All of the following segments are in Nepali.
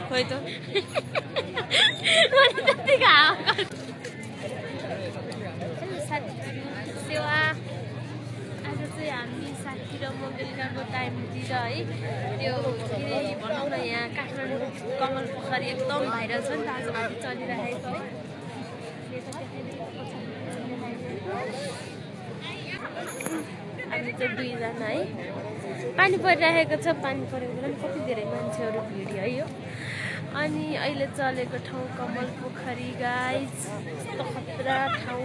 खोइ त मैले त्यतिकै सेवा आज चाहिँ हामी साथी र म बेलुकाको टाइमतिर है त्यो के भनौँ न यहाँ काठमाडौँ कमल पोखरी एकदम भाइरल छ नि त आजभोलि चलिरहेको है हामी चाहिँ दुईजना है पानी परिरहेको छ पानी परेको बेला पनि कति धेरै मान्छेहरू भिड है यो अनि अहिले चलेको ठाउँ कमल पोखरी गाइज यस्तो खतरा ठाउँ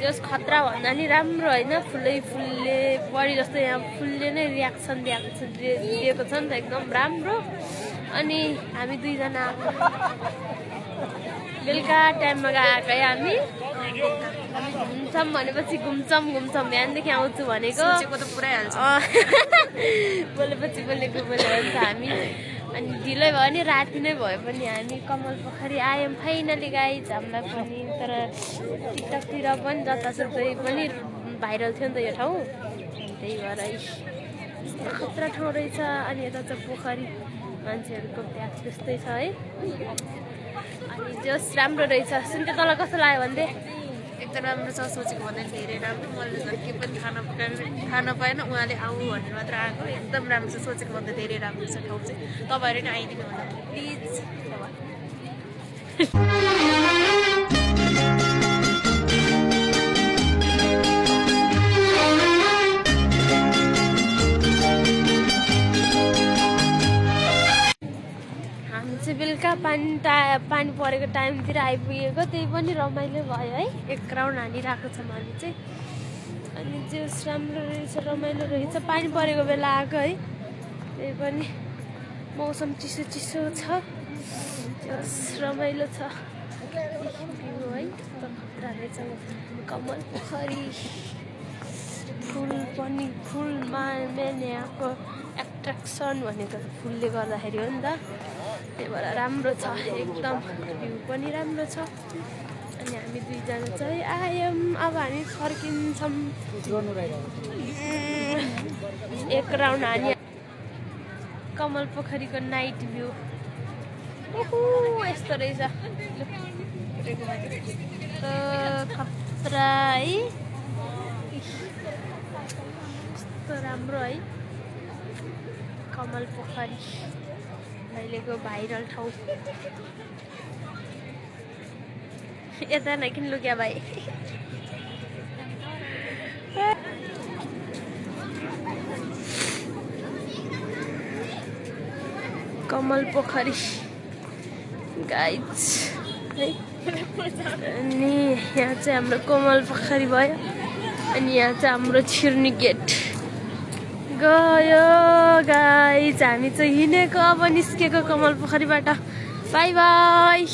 जस खतरा भन्दा नि राम्रो होइन फुलले बढी जस्तो यहाँ फुलले नै रियाक्सन दिएको छ नि त एकदम राम्रो अनि हामी दुईजना बेलुका टाइममा गएकै हामी घुम्छौँ भनेपछि घुम्छौँ बिहानदेखि आउँछु भनेको त पुरै हाल्छ बोलेपछि बोलेको बोलेको हामी अनि ढिलै भयो नि राति नै भए पनि हामी कमल पोखरी आयौँ फाइनली गाइज हामीलाई पनि तर टिकटकतिर पनि जतासुकै पनि भाइरल थियो नि त यो ठाउँ त्यही भएर खतरा ठाउँ रहेछ अनि यता चाहिँ पोखरी मान्छेहरूको ब्याग त्यस्तै छ है अनि जस राम्रो रहेछ सुन्टे तल कस्तो लाग्यो भन्दै एकदम राम्रो छ सोचेको भन्दा धेरै राम्रो मैले झन् के पनि खान पाएन उहाँले आऊ भनेर मात्र आएको एकदम राम्रो छ सोचेको भन्दा धेरै राम्रो छ ठाउँ चाहिँ तपाईँहरू नै आइदिनु होला प्लिज बेलुका पानी परेको टाइमतिर आइपुगेको त्यही पनि रमाइलो भयो है एक राउन्ड हानिरहेको छौँ हामी चाहिँ अनि जस राम्रो रहेछ रमाइलो रहेछ पानी परेको बेला आएको है त्यही पनि मौसम चिसो चिसो छ जस रमाइलो छ भ्यू है यस्तो खतरा रहेछ कमल पोखरी फुल पनि फुलमा मेन यहाँको एट्र्याक्सन भनेको फुलले गर्दाखेरि हो नि त त्यही भएर राम्रो छ एकदम भ्यू पनि राम्रो छ अनि हामी दुईजना चाहिँ आयौँ अब हामी फर्किन्छौँ एक राउन्ड हानि कमल पोखरीको नाइट भ्यू यस्तो रहेछ खतरा है यस्तो राम्रो है कमल पोखरी अहिलेको भाइरल ठाउँ यता नै किन लुक्या भाइ कमल पोखरी गाइज है अनि यहाँ चाहिँ हाम्रो कमल पोखरी भयो अनि यहाँ चाहिँ हाम्रो छिर्नी गेट गयो गाइज हामी चाहिँ हिँडेको अब निस्केको कमल पोखरीबाट बाई बाई।